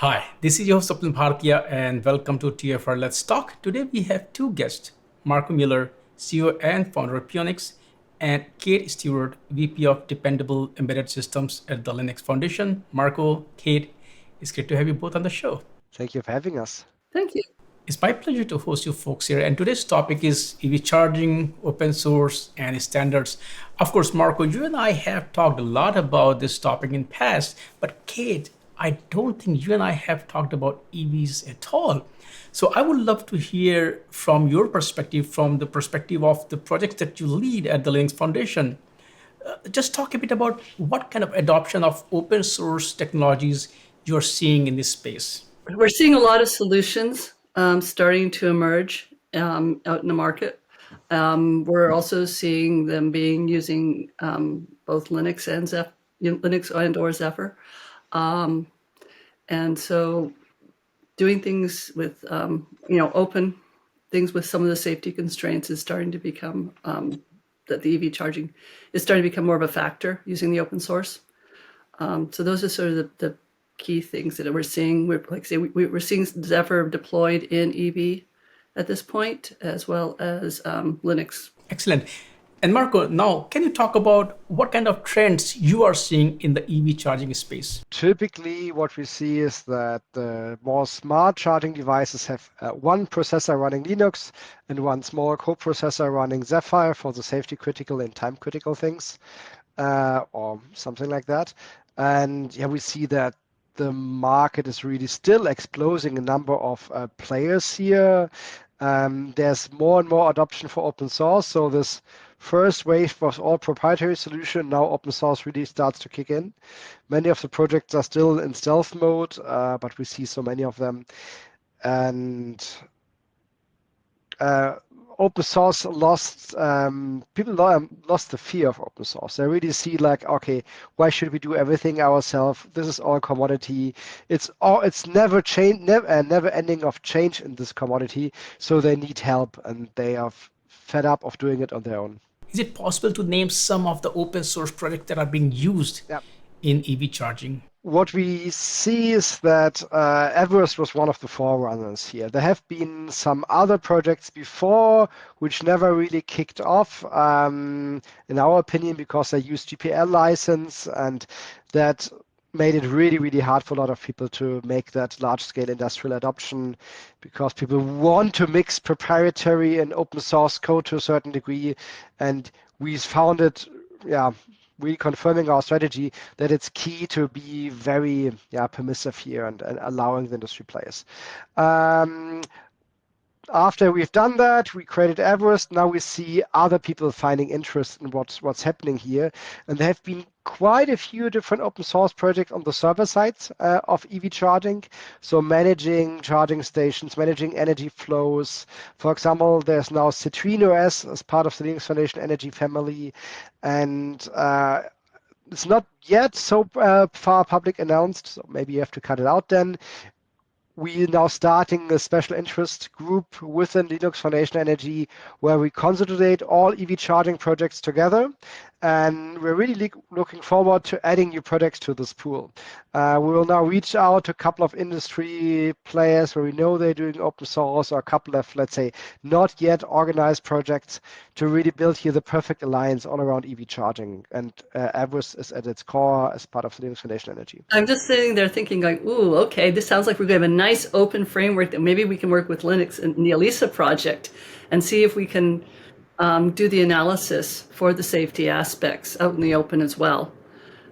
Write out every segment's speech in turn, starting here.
Hi, this is your host Swapnil Bhartiya and welcome to TFR Let's Talk. Today we have two guests, Marco Möller, CEO and founder of Pionix, and Kate Stewart, VP of Dependable Embedded Systems at the Linux Foundation. Marco, Kate, it's great to have you both on the show. Thank you for having us. Thank you. It's my pleasure to host you folks here. And today's topic is EV charging, open source, and standards. Of course, Marco, you and I have talked a lot about this topic in past, but Kate, I don't think you and I have talked about EVs at all. So I would love to hear from your perspective, from the perspective of the projects that you lead at the Linux Foundation. Just talk a bit about what kind of adoption of open source technologies you're seeing in this space. We're seeing a lot of solutions starting to emerge out in the market. We're also seeing them being using both Linux and Linux and or Zephyr, and so doing things with open things with some of the safety constraints is starting to become that the EV charging is starting to become more of a factor using the open source. So those are sort of the key things that we're seeing. We're seeing Zephyr deployed in EV at this point, as well as Linux. Excellent. And Marco, now can you talk about what kind of trends you are seeing in the EV charging space? Typically, what we see is that the more smart charging devices have one processor running Linux and one small coprocessor running Zephyr for the safety critical and time critical things, or something like that. And yeah, we see that the market is really still exploding a number of players here. There's more and more adoption for open source. So this first wave was all proprietary solution. Now open source really starts to kick in. Many of the projects are still in stealth mode, but we see so many of them. And open source lost people lost the fear of open source. They really see like, okay, why should we do everything ourselves? This is all commodity. It's never change, never ending of change in this commodity. So they need help, and they are fed up of doing it on their own. Is it possible to name some of the open source projects that are being used Yeah. in EV charging? What we see is that Everest was one of the forerunners here. There have been some other projects before which never really kicked off, in our opinion, because they used GPL license, and that made it really, really hard for a lot of people to make that large-scale industrial adoption, because people want to mix proprietary and open source code to a certain degree, and we found it, reconfirming our strategy that it's key to be very permissive here and allowing the industry players. After we've done that, we created Everest. Now we see other people finding interest in what's happening here. And there have been quite a few different open source projects on the server side of EV charging. So managing charging stations, managing energy flows. For example, there's now Citrine OS as part of the Linux Foundation Energy family. And it's not yet so far public announced, so maybe you have to cut it out then. We now starting a special interest group within Linux Foundation Energy where we consolidate all EV charging projects together. And we're really looking forward to adding new projects to this pool. We will now reach out to a couple of industry players where we know they're doing open source, or a couple of, let's say, not yet organized projects to really build here the perfect alliance all around EV charging. And Everest is at its core as part of the Linux Foundation Energy. I'm just sitting there thinking like, ooh, okay, this sounds like we're going to have a nice open framework that maybe we can work with Linux and the ELISA project and see if we can do the analysis for the safety aspects out in the open as well.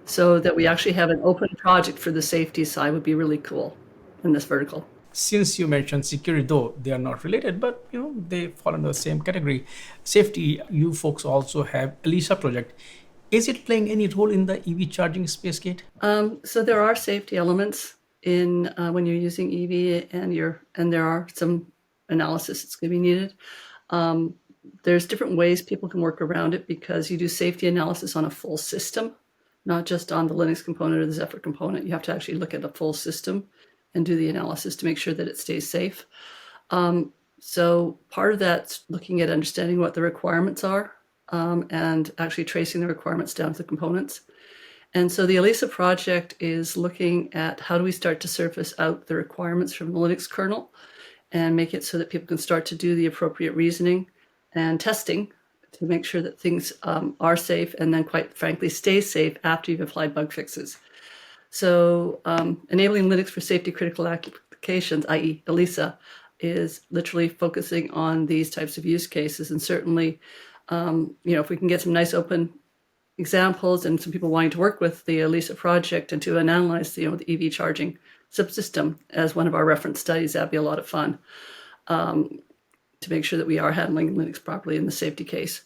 So that we actually have an open project for the safety side would be really cool in this vertical. Since you mentioned security, though they are not related, but they fall under the same category. Safety, you folks also have ELISA project. Is it playing any role in the EV charging space, Kate? So there are safety elements in when you're using EV, and there are some analysis that's going to be needed. There's different ways people can work around it because you do safety analysis on a full system, not just on the Linux component or the Zephyr component. You have to actually look at a full system and do the analysis to make sure that it stays safe. So part of that's looking at understanding what the requirements are and actually tracing the requirements down to the components. And so the ELISA project is looking at how do we start to surface out the requirements from the Linux kernel and make it so that people can start to do the appropriate reasoning and testing to make sure that things are safe and then, quite frankly, stay safe after you've applied bug fixes. So enabling Linux for safety critical applications, i.e. ELISA, is literally focusing on these types of use cases. And certainly, if we can get some nice open examples and some people wanting to work with the ELISA project and to analyze the EV charging subsystem as one of our reference studies, that'd be a lot of fun to make sure that we are handling Linux properly in the safety case.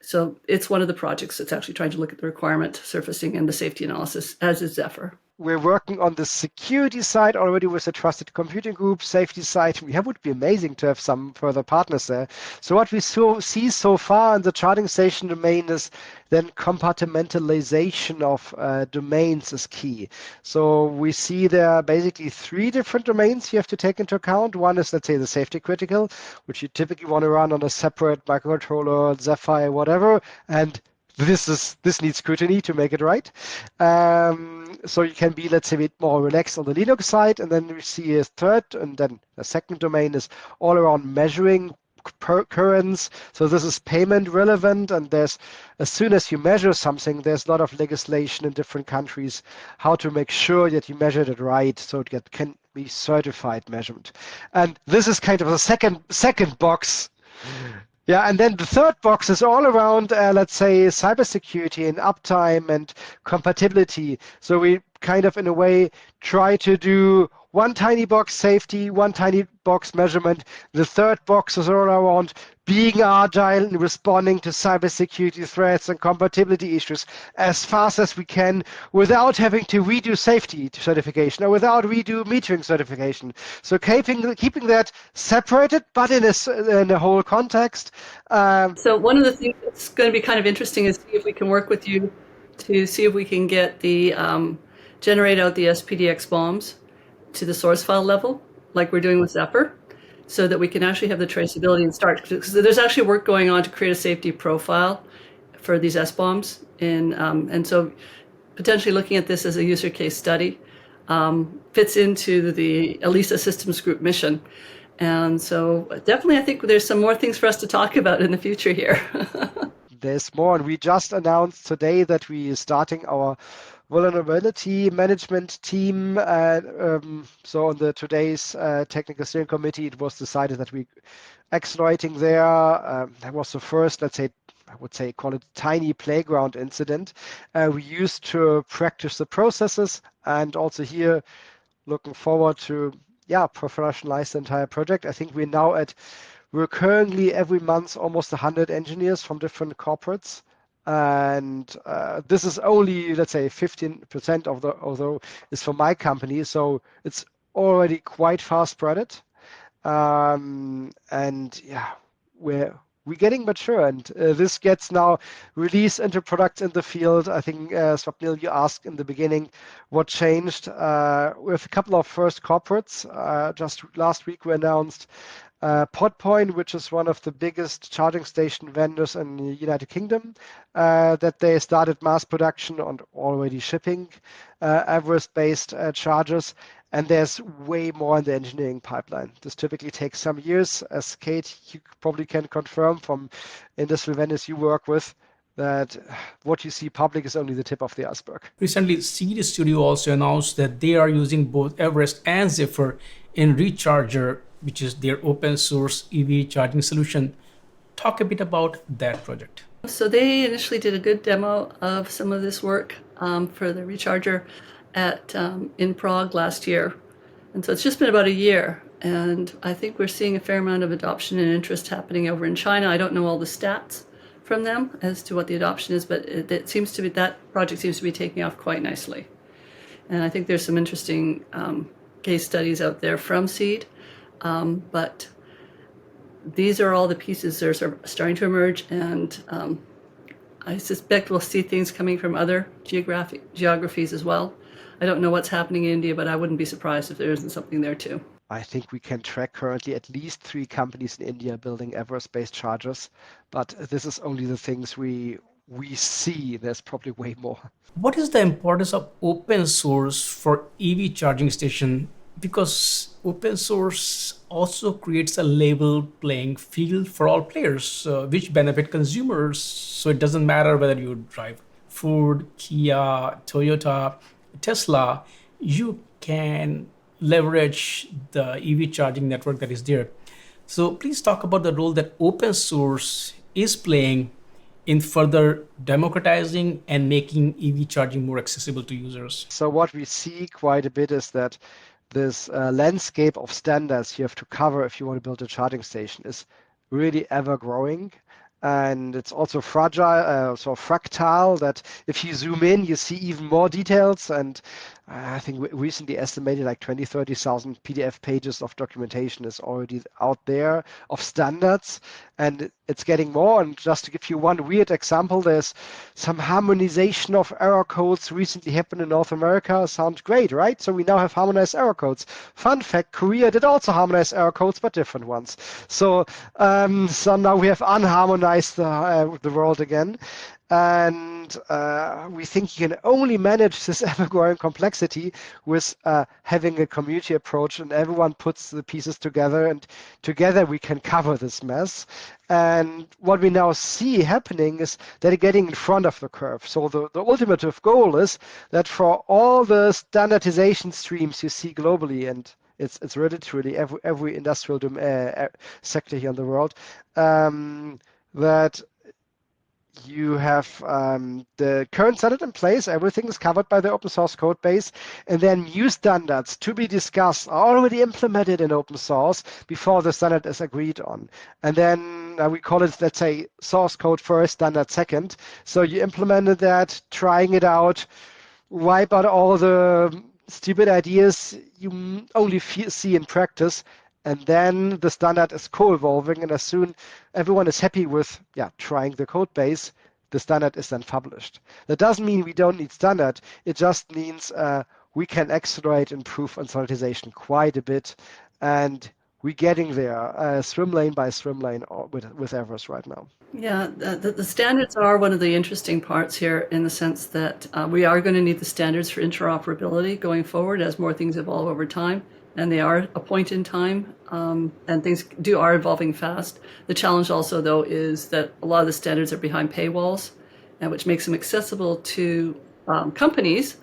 So it's one of the projects that's actually trying to look at the requirement surfacing and the safety analysis, as is Zephyr. We're working on the security side already with the Trusted Computing Group, safety side. It would be amazing to have some further partners there. So what we see so far in the charging station domain is then compartmentalization of domains is key. So we see there are basically 3 different domains you have to take into account. One is, let's say, the safety critical, which you typically want to run on a separate microcontroller, Zephyr, whatever, and this needs scrutiny to make it right. So you can be, let's say, a bit more relaxed on the Linux side, and then we see a third, and then the second domain is all around measuring currents. So this is payment relevant, and as soon as you measure something, there's a lot of legislation in different countries how to make sure that you measured it right, so it can be certified measurement. And this is kind of the second box. Yeah, and then the third box is all around, let's say, cybersecurity and uptime and compatibility. So we kind of, in a way, try to do one tiny box safety, one tiny box measurement. The third box is all around being agile and responding to cybersecurity threats and compatibility issues as fast as we can without having to redo safety certification or without redo metering certification. So keeping that separated, but in a whole context. So one of the things that's going to be kind of interesting is see if we can work with you to see if we can get the generate out the SPDX bombs to the source file level, like we're doing with Zephyr, so that we can actually have the traceability and start. Because there's actually work going on to create a safety profile for these SBOMs, and so potentially looking at this as a user case study fits into the ELISA Systems Group mission. And so definitely I think there's some more things for us to talk about in the future here. There's more, and we just announced today that we are starting our vulnerability management team. So on today's technical steering committee, it was decided that we accelerating there. That was the first, let's say, I would say, call it tiny playground incident. We used to practice the processes, and also here, looking forward to professionalize the entire project. I think we're currently every month almost 100 engineers from different corporates. And this is only, let's say, 15% although is for my company. So it's already quite fast spread. And yeah, we're getting mature, and this gets now released into products in the field. I think, Swapnil, you asked in the beginning what changed. With a couple of first corporates, just last week we announced Podpoint, which is one of the biggest charging station vendors in the United Kingdom, that they started mass production and already shipping Everest-based chargers. And there's way more in the engineering pipeline. This typically takes some years, as Kate, you probably can confirm from industrial vendors you work with, that what you see public is only the tip of the iceberg. Recently, CD Studio also announced that they are using both Everest and Zephyr in Recharger, which is their open source EV charging solution. Talk a bit about that project. So they initially did a good demo of some of this work for the Recharger in Prague last year. And so it's just been about a year. And I think we're seeing a fair amount of adoption and interest happening over in China. I don't know all the stats from them as to what the adoption is, but it seems to be, that project seems to be taking off quite nicely. And I think there's some interesting case studies out there from SEED. But these are all the pieces that are starting to emerge, and I suspect we'll see things coming from other geographies as well. I don't know what's happening in India, but I wouldn't be surprised if there isn't something there too. I think we can track currently at least 3 companies in India building Everest-based chargers, but this is only the things we we see there's probably way more. What is the importance of open source for EV charging station? Because open source also creates a level playing field for all players, which benefit consumers. So it doesn't matter whether you drive Ford, Kia, Toyota, Tesla, you can leverage the EV charging network that is there. So please talk about the role that open source is playing in further democratizing and making EV charging more accessible to users. So what we see quite a bit is that this landscape of standards you have to cover if you want to build a charging station is really ever growing. And it's also fragile, so fractal, that if you zoom in, you see even more details. And I think we recently estimated like 20, 30,000 PDF pages of documentation is already out there of standards. And it's getting more. And just to give you one weird example, there's some harmonization of error codes recently happened in North America. Sounds great, right? So we now have harmonized error codes. Fun fact, Korea did also harmonize error codes, but different ones. So now we have unharmonized the world again. And we think you can only manage this ever-growing complexity with having a community approach, and everyone puts the pieces together, and together we can cover this mess. And what we now see happening is that they're getting in front of the curve. So the ultimate goal is that for all the standardization streams you see globally, and it's literally every industrial sector here in the world, that you have the current standard in place, everything is covered by the open source code base, and then new standards to be discussed are already implemented in open source before the standard is agreed on. And then we call it, let's say, source code first, standard second. So you implemented that, trying it out, wipe out all the stupid ideas you only see in practice, and then the standard is co-evolving, and as soon everyone is happy with trying the code base, the standard is then published. That doesn't mean we don't need standard. It just means we can accelerate, improve on standardization quite a bit, and we're getting there swim lane by swim lane with Everest right now. Yeah, the standards are one of the interesting parts here in the sense that we are going to need the standards for interoperability going forward as more things evolve over time. And they are a point in time, and things are evolving fast. The challenge also, though, is that a lot of the standards are behind paywalls, and which makes them accessible to companies,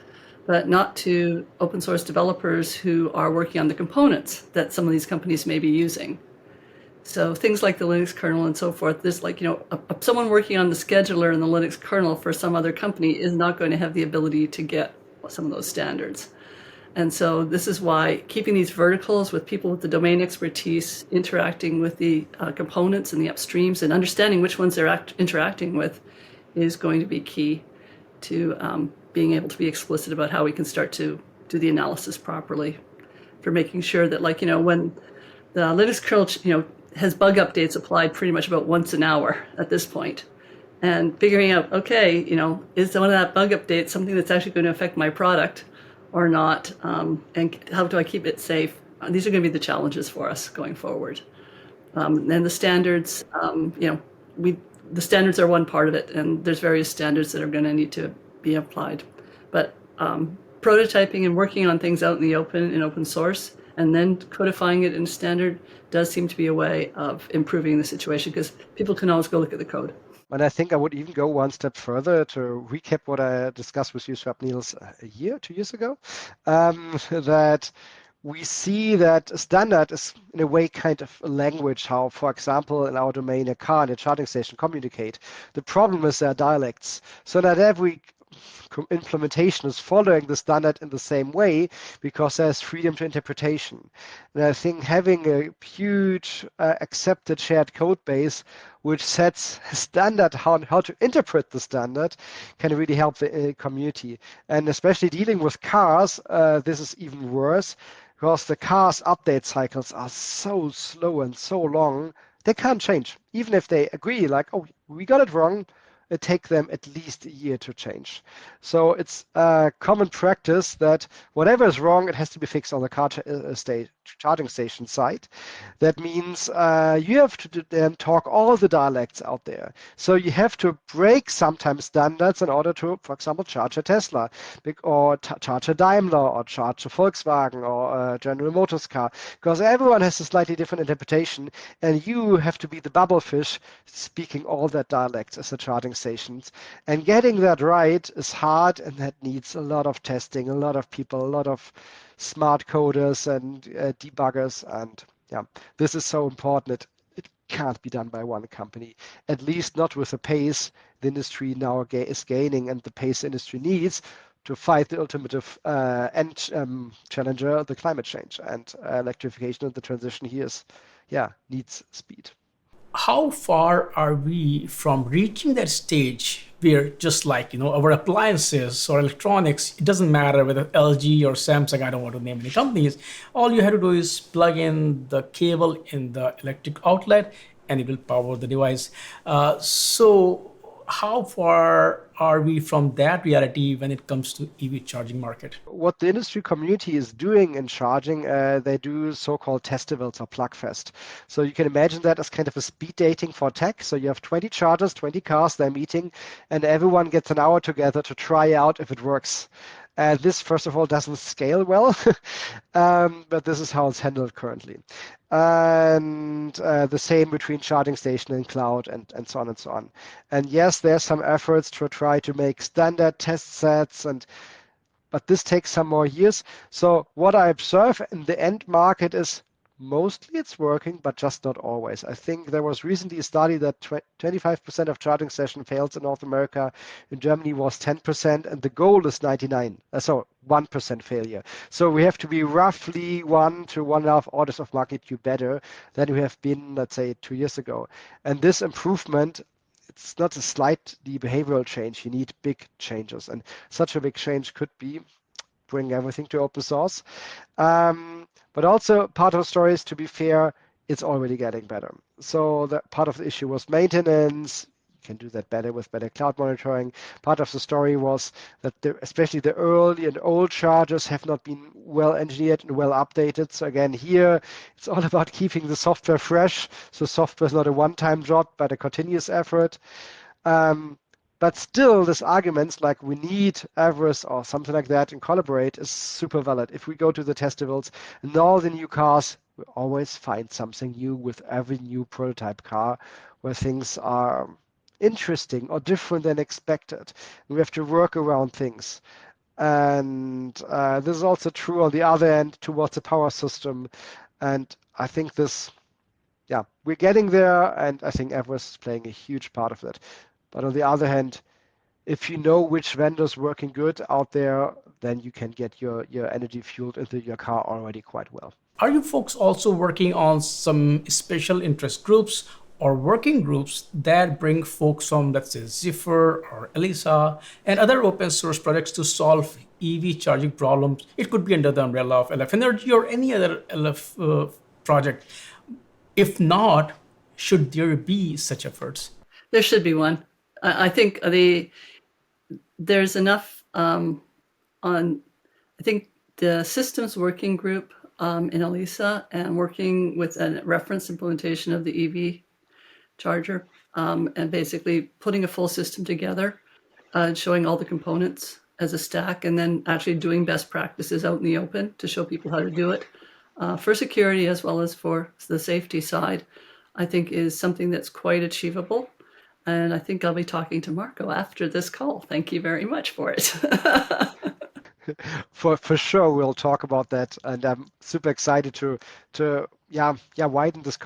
but not to open source developers who are working on the components that some of these companies may be using. So things like the Linux kernel and so forth, this someone working on the scheduler in the Linux kernel for some other company is not going to have the ability to get some of those standards. And so this is why keeping these verticals with people with the domain expertise interacting with the components and the upstreams and understanding which ones they're interacting with is going to be key to being able to be explicit about how we can start to do the analysis properly for making sure that, when the Linux kernel, has bug updates applied pretty much about once an hour at this point, and figuring out, okay, is one of that bug updates something that's actually going to affect my product or not, and how do I keep it safe? These are going to be the challenges for us going forward. And the standards, the standards are one part of it, and there's various standards that are going to need to be applied. But prototyping and working on things out in the open source, and then codifying it in standard does seem to be a way of improving the situation, because people can always go look at the code. And I think I would even go one step further to recap what I discussed with you, Niels, 2 years ago, that we see that standard is in a way kind of a language how, for example, in our domain, a car and a charging station communicate. The problem is their dialects. So not every implementation is following the standard in the same way because there's freedom to interpretation. And I think having a huge accepted shared code base which sets a standard how to interpret the standard can really help the community. And especially dealing with cars, this is even worse because the cars' update cycles are so slow and so long, they can't change. Even if they agree, like, oh, we got it wrong, it takes them at least a year to change. So it's a common practice that whatever is wrong, it has to be fixed on the car charging station side. That means you have to then talk all the dialects out there. So you have to break sometimes standards in order to, for example, charge a Tesla or charge a Daimler or charge a Volkswagen or a General Motors car, because everyone has a slightly different interpretation, and you have to be the bubblefish speaking all that dialects as the charging stations. And getting that right is hard, and that needs a lot of testing, a lot of people, a lot of smart coders and debuggers. And yeah, this is so important. It can't be done by one company, at least not with the pace the industry now is gaining and the pace the industry needs to fight the ultimate end challenger, the climate change. And electrification and the transition here is, yeah, needs speed. How far are we from reaching that stage where just like our appliances or electronics, it doesn't matter whether LG or Samsung, I don't want to name any companies, all you have to do is plug in the cable in the electric outlet and it will power the device. So how far are we from that reality when it comes to EV charging market? What the industry community is doing in charging, they do so-called festivals or plugfest. So you can imagine that as kind of a speed dating for tech. So you have 20 chargers, 20 cars, they're meeting, and everyone gets an hour together to try out if it works. This, first of all, doesn't scale well, but this is how it's handled currently. And the same between charging station and cloud and so on and so on. And yes, there's some efforts to try to make standard test sets, but this takes some more years. So what I observe in the end market is mostly it's working, but just not always. I think there was recently a study that 25% of charging session fails in North America. In Germany was 10%, and the goal is 99. So 1% failure. So we have to be roughly 1 to 1.5 orders of magnitude better than we have been, let's say, 2 years ago. And this improvement, it's not a slight behavioral change. You need big changes, and such a big change could be bring everything to open source. But also part of the story is, to be fair, it's already getting better. So the part of the issue was maintenance. You can do that better with better cloud monitoring. Part of the story was that especially the early and old chargers have not been well engineered and well updated. So again, here it's all about keeping the software fresh. So software is not a one-time job, but a continuous effort. But still, this arguments like we need Everest or something like that and collaborate is super valid. If we go to the festivals and all the new cars, we always find something new with every new prototype car where things are interesting or different than expected. We have to work around things. And this is also true on the other end towards the power system. And I think this, yeah, we're getting there. And I think Everest is playing a huge part of it. But on the other hand, if you know which vendor's working good out there, then you can get your energy fueled into your car already quite well. Are you folks also working on some special interest groups or working groups that bring folks from, let's say, Ziffer or ELISA and other open source projects to solve EV charging problems? It could be under the umbrella of LF Energy or any other LF project. If not, should there be such efforts? There should be one. I think there's enough I think the systems working group in ELISA and working with a reference implementation of the EV charger and basically putting a full system together, showing all the components as a stack, and then actually doing best practices out in the open to show people how to do it for security as well as for the safety side, I think is something that's quite achievable. And I think I'll be talking to Marco after this call. Thank you very much for it. For sure, we'll talk about that, and I'm super excited to widen this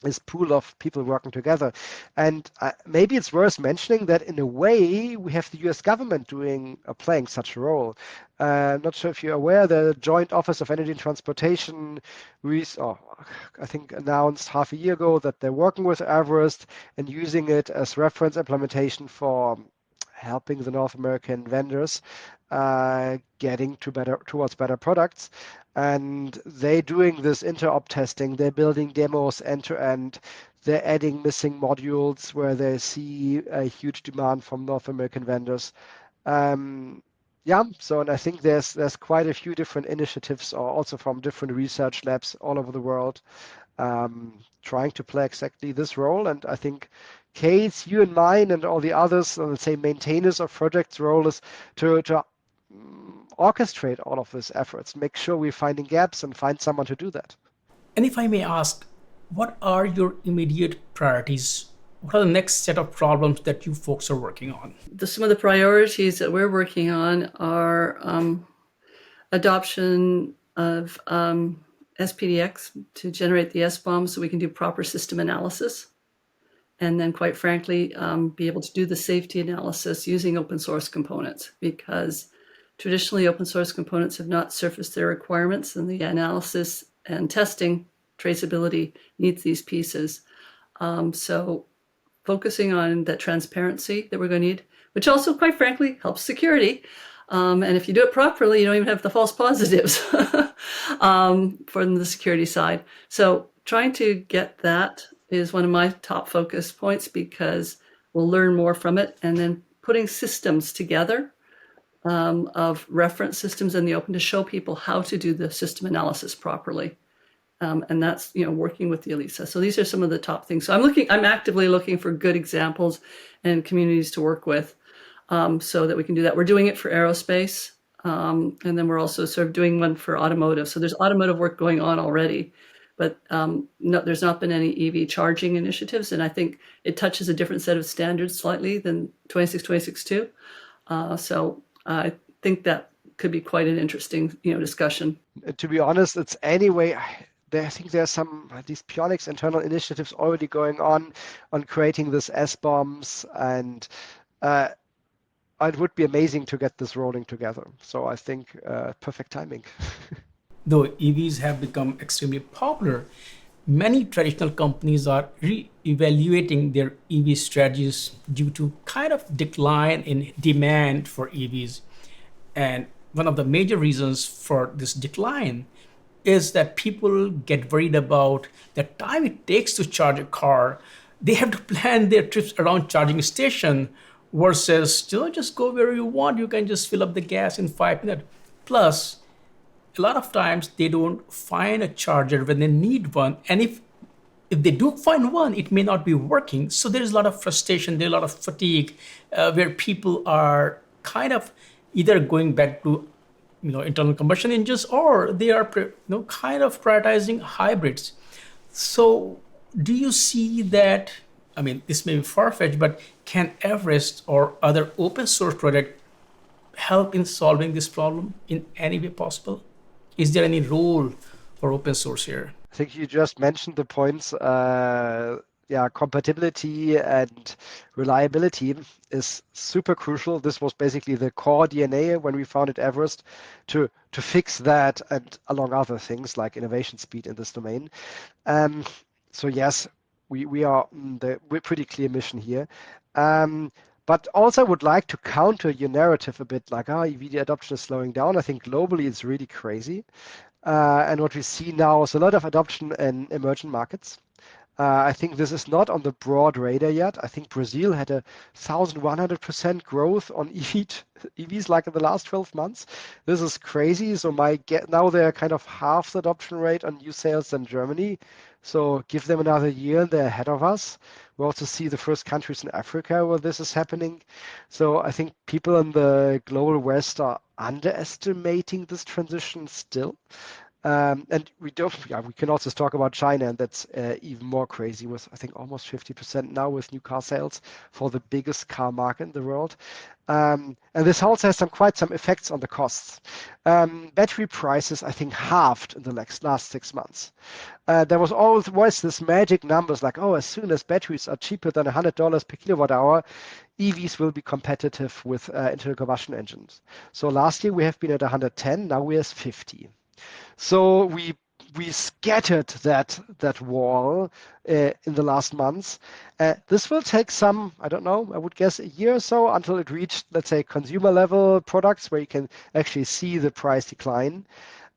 this pool of people working together. And maybe it's worth mentioning that in a way we have the US government playing such a role. I'm not sure if you're aware, the Joint Office of Energy and Transportation I think announced half a year ago that they're working with Everest and using it as reference implementation for helping the North American vendors getting towards better products. And they're doing this interop testing. They're building demos end to end. They're adding missing modules where they see a huge demand from North American vendors. Yeah, so and I think there's quite a few different initiatives, or also from different research labs all over the world, trying to play exactly this role. And I think Kate's, you and mine, and all the others, let's say maintainers of projects' role is to orchestrate all of these efforts, make sure we're finding gaps and find someone to do that. And if I may ask, what are your immediate priorities? What are the next set of problems that you folks are working on? Some of the priorities that we're working on are adoption of SPDX to generate the SBOM so we can do proper system analysis. And then, quite frankly, be able to do the safety analysis using open source components, because traditionally open source components have not surfaced their requirements, and the analysis and testing traceability needs these pieces. So focusing on that transparency that we're going to need, which also, quite frankly, helps security. And if you do it properly, you don't even have the false positives from the security side. So trying to get that is one of my top focus points, because we'll learn more from it. And then putting systems together of reference systems in the open to show people how to do the system analysis properly. And that's, working with the ELISA. So these are some of the top things. So I'm actively looking for good examples and communities to work with, so that we can do that. We're doing it for aerospace. And then we're also sort of doing one for automotive. So there's automotive work going on already, but no, there's not been any EV charging initiatives. And I think it touches a different set of standards slightly than 26262. So I think that could be quite an interesting, discussion. To be honest, it's anyway. I think there's some these Pionix internal initiatives already going on creating this SBOMs, and it would be amazing to get this rolling together. So I think perfect timing. Though EVs have become extremely popular, many traditional companies are re-evaluating their EV strategies due to kind of decline in demand for EVs. And one of the major reasons for this decline is that people get worried about the time it takes to charge a car. They have to plan their trips around charging station versus just go where you want. You can just fill up the gas in 5 minutes. Plus, a lot of times they don't find a charger when they need one. And if they do find one, it may not be working. So there's a lot of frustration, there's a lot of fatigue, where people are kind of either going back to internal combustion engines, or they are kind of prioritizing hybrids. So do you see that? I mean, this may be far-fetched, but can Everest or other open source project help in solving this problem in any way possible? Is there any role for open source here? I think you just mentioned the points. Compatibility and reliability is super crucial. This was basically the core DNA when we founded Everest to fix that, and along other things like innovation speed in this domain. So yes, we are we're pretty clear mission here. But also would like to counter your narrative a bit, like, EV adoption is slowing down. I think globally it's really crazy. And what we see now is a lot of adoption in emerging markets. I think this is not on the broad radar yet. I think Brazil had 1,100% growth on EVs like in the last 12 months. This is crazy. So now they're kind of half the adoption rate on new sales than Germany. So give them another year and they're ahead of us. We also see the first countries in Africa where this is happening. So I think people in the global West are underestimating this transition still. And we can also talk about China, and that's even more crazy, with I think almost 50% now with new car sales for the biggest car market in the world. And this also has quite some effects on the costs. Battery prices, I think, halved in the last 6 months. There was always this magic numbers like, as soon as batteries are cheaper than $100 per kilowatt hour, EVs will be competitive with internal combustion engines. So last year we have been at 110, now we're at 50. So we scattered that wall in the last months. This will take some, I don't know, I would guess a year or so until it reached, let's say, consumer level products where you can actually see the price decline.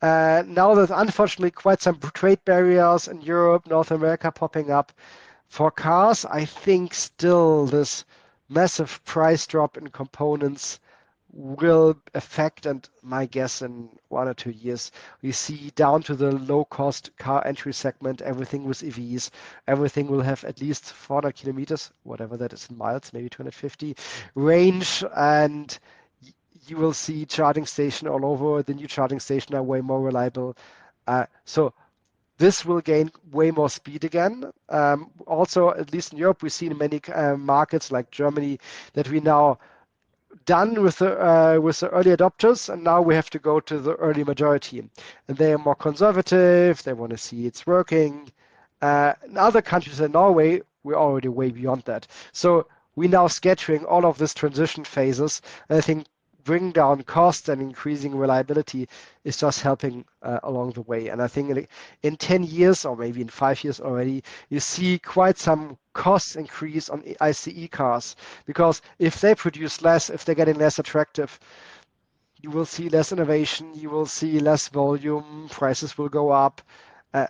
Now there's unfortunately quite some trade barriers in Europe, North America popping up. For cars, I think still this massive price drop in components will affect, and my guess in 1 or 2 years, we see down to the low-cost car entry segment, everything with EVs, everything will have at least 400 kilometers, whatever that is in miles, maybe 250 range, and you will see charging station all over. The new charging station are way more reliable. So this will gain way more speed again. Also, at least in Europe, we see in many markets like Germany that we now done with the early adopters, and now we have to go to the early majority. And they are more conservative. They want to see it's working. In other countries in Norway, we're already way beyond that. So we now scheduling all of these transition phases. And I think bring down cost and increasing reliability is just helping along the way. And I think in 10 years or maybe in 5 years already, you see quite some cost increase on ICE cars, because if they produce less, if they're getting less attractive, you will see less innovation, you will see less volume, prices will go up, uh,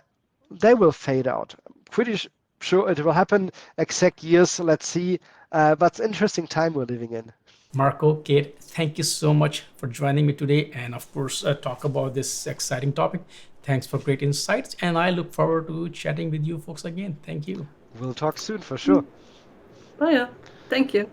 they will fade out. I'm pretty sure it will happen. Exact years, let's see. But it's interesting time we're living in. Marco, Kate, thank you so much for joining me today and, of course, talk about this exciting topic. Thanks for great insights, and I look forward to chatting with you folks again. Thank you. We'll talk soon for sure. Oh, yeah. Thank you.